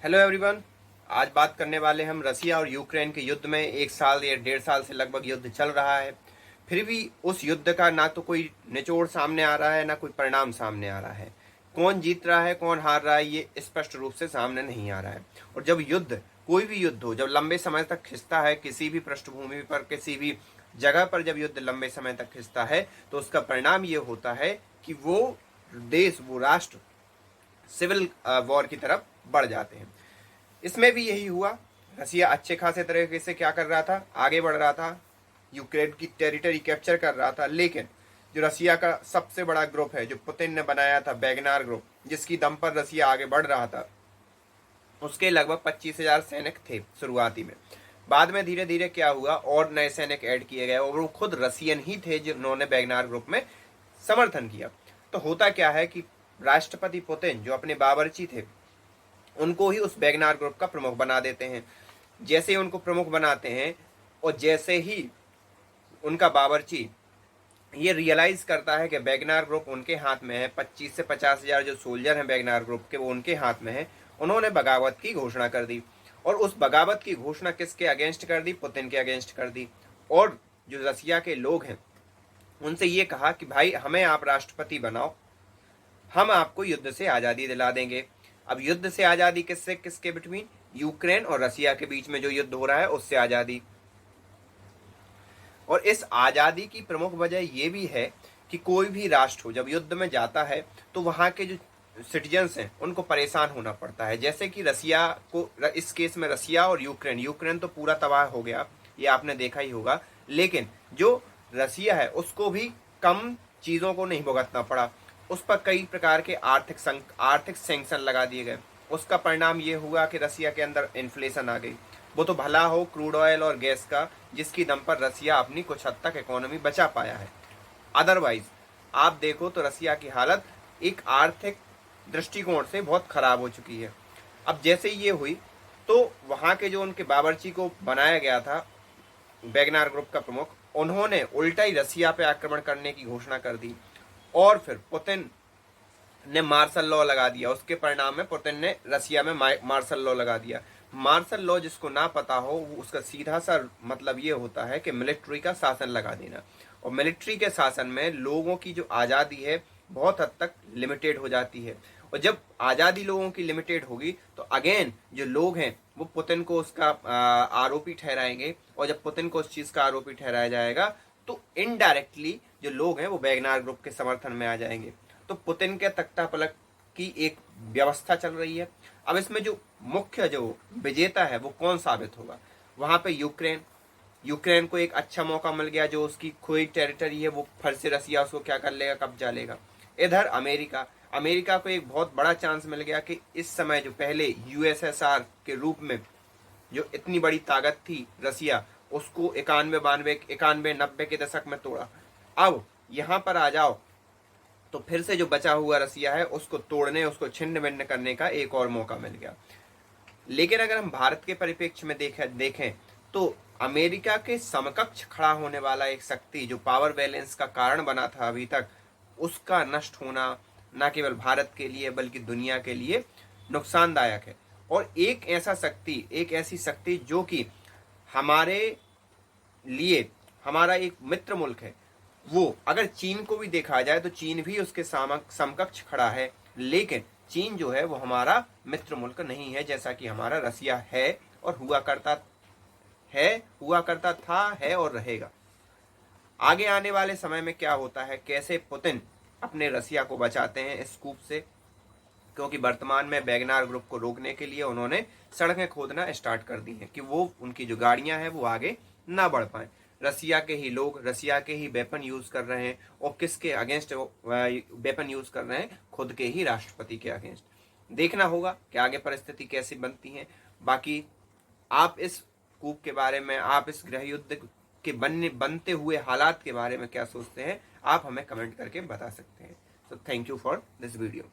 Hello everyone. आज बात करने वाले हम रसिया और यूक्रेन के युद्ध में। 1 साल या 1.5 साल से लगभग युद्ध चल रहा है, फिर भी उस युद्ध का ना तो कोई निचोड़ सामने आ रहा है ना कोई परिणाम सामने आ रहा है। कौन जीत रहा है कौन हार रहा है ये स्पष्ट रूप से सामने नहीं आ रहा है। और जब युद्ध, कोई भी युद्ध हो, जब लंबे समय तक खिंचता है, किसी भी पृष्ठभूमि पर, किसी भी जगह पर जब युद्ध लंबे समय तक खिंचता है तो उसका परिणाम ये होता है कि वो देश, वो राष्ट्र सिविल वॉर की तरफ बढ़ जाते हैं। इसमें भी यही हुआ। रसिया अच्छे खासे तरीके से क्या कर रहा था, आगे बढ़ रहा था, यूक्रेन की टेरिटरी कैप्चर कर रहा था। लेकिन जो रसिया का सबसे बड़ा ग्रुप है, जो पुतिन ने बनाया था, वैगनर ग्रुप, जिसकी दम पर रसिया आगे बढ़ रहा था, उसके लगभग 25,000 सैनिक थे शुरुआती में। बाद में धीरे धीरे क्या हुआ, और नए सैनिक ऐड किए गए और वो खुद रसियन ही थे जिन्होंने वैगनर ग्रुप में समर्थन किया। तो होता क्या है कि राष्ट्रपति पुतिन, जो अपने बावर्ची थे, उनको ही उस वैगनर ग्रुप का प्रमुख बना देते हैं। जैसे ही उनको प्रमुख बनाते हैं और जैसे ही उनका बावर्ची ये रियलाइज करता है कि वैगनर ग्रुप उनके हाथ में है, 25 से 50,000 जो सोल्जर हैं वैगनर ग्रुप के, वो उनके हाथ में है, उन्होंने बगावत की घोषणा कर दी। और उस बगावत की घोषणा किसके अगेंस्ट कर दी? पुतिन के अगेंस्ट कर दी। और जो रसिया के लोग हैं उनसे ये कहा कि भाई हमें आप राष्ट्रपति बनाओ, हम आपको युद्ध से आज़ादी दिला देंगे। अब युद्ध से आज़ादी किससे, किसके बिटवीन? यूक्रेन और रसिया के बीच में जो युद्ध हो रहा है उससे आज़ादी। और इस आज़ादी की प्रमुख वजह यह भी है कि कोई भी राष्ट्र हो जब युद्ध में जाता है तो वहां के जो सिटीजन्स हैं उनको परेशान होना पड़ता है। जैसे कि रसिया को, इस केस में रसिया और यूक्रेन, यूक्रेन तो पूरा तबाह हो गया, ये आपने देखा ही होगा, लेकिन जो रसिया है उसको भी कम चीज़ों को नहीं भुगतना पड़ा। उस पर कई प्रकार के आर्थिक सैंक्शन लगा दिए गए। उसका परिणाम ये हुआ कि रसिया के अंदर इन्फ्लेशन आ गई। वो तो भला हो क्रूड ऑयल और गैस का, जिसकी दम पर रसिया अपनी कुछ हद तक इकोनॉमी बचा पाया है। अदरवाइज आप देखो तो रसिया की हालत एक आर्थिक दृष्टिकोण से बहुत खराब हो चुकी है। अब जैसे ये हुई तो वहां के जो उनके बावर्ची को बनाया गया था वैगनर ग्रुप का प्रमुख, उन्होंने उल्टा ही रसिया पे आक्रमण करने की घोषणा कर दी। और फिर पुतिन ने मार्शल लॉ लगा दिया। उसके परिणाम में पुतिन ने रसिया में मार्शल लॉ लगा दिया। मार्शल लॉ जिसको ना पता हो, उसका सीधा सा मतलब ये होता है कि मिलिट्री का शासन लगा देना। और मिलिट्री के शासन में लोगों की जो आज़ादी है बहुत हद तक लिमिटेड हो जाती है। और जब आज़ादी लोगों की लिमिटेड होगी तो अगेन जो लोग हैं वो पुतिन को उसका आरोपी ठहराएंगे। और जब पुतिन को उस चीज़ का आरोपी ठहराया जाएगा तो इनडायरेक्टली जो लोग हैं वो वैगनर ग्रुप के समर्थन में आ जाएंगे। तो पुतिन के तख्ता पलट की एक व्यवस्था चल रही है। अब इसमें जो मुख्य जो विजेता है वो कौन साबित होगा? वहां पे यूक्रेन, यूक्रेन को एक अच्छा मौका मिल गया, जो उसकी खोई टेरिटरी है वो फिर से रसिया उसको क्या कर लेगा, कब्जा लेगा। इधर अमेरिका, अमेरिका को एक बहुत बड़ा चांस मिल गया कि इस समय जो पहले यूएसएसआर के रूप में जो इतनी बड़ी ताकत थी रसिया, उसको 91 92 91 90 के दशक में तोड़ा। अब यहां पर आ जाओ तो फिर से जो बचा हुआ रसिया है उसको तोड़ने, उसको छिन्न भिन्न करने का एक और मौका मिल गया। लेकिन अगर हम भारत के परिप्रेक्ष्य में देखें तो अमेरिका के समकक्ष खड़ा होने वाला एक शक्ति जो पावर बैलेंस का कारण बना था अभी तक, उसका नष्ट होना न केवल भारत के लिए बल्कि दुनिया के लिए नुकसानदायक है। और एक ऐसा शक्ति, एक ऐसी शक्ति जो कि हमारे लिए हमारा एक मित्र मुल्क है, वो अगर चीन को भी देखा जाए तो चीन भी उसके समकक्ष खड़ा है। लेकिन चीन जो है वो हमारा मित्र मुल्क नहीं है, जैसा कि हमारा रसिया है और हुआ करता था, है और रहेगा। आगे आने वाले समय में क्या होता है, कैसे पुतिन अपने रसिया को बचाते हैं इस कूप से, क्योंकि वर्तमान में वैगनर ग्रुप को रोकने के लिए उन्होंने सड़कें खोदना स्टार्ट कर दी हैं कि वो उनकी जो गाड़ियां हैं वो आगे ना बढ़ पाए। रसिया के ही लोग रसिया के ही वेपन यूज कर रहे हैं। और किसके अगेंस्ट वेपन यूज कर रहे हैं? खुद के ही राष्ट्रपति के अगेंस्ट। देखना होगा कि आगे परिस्थिति कैसी बनती है। बाकी आप इस कूप के बारे में, आप इस गृह युद्ध के बनते हुए हालात के बारे में क्या सोचते हैं, आप हमें कमेंट करके बता सकते हैं। So thank you for this video.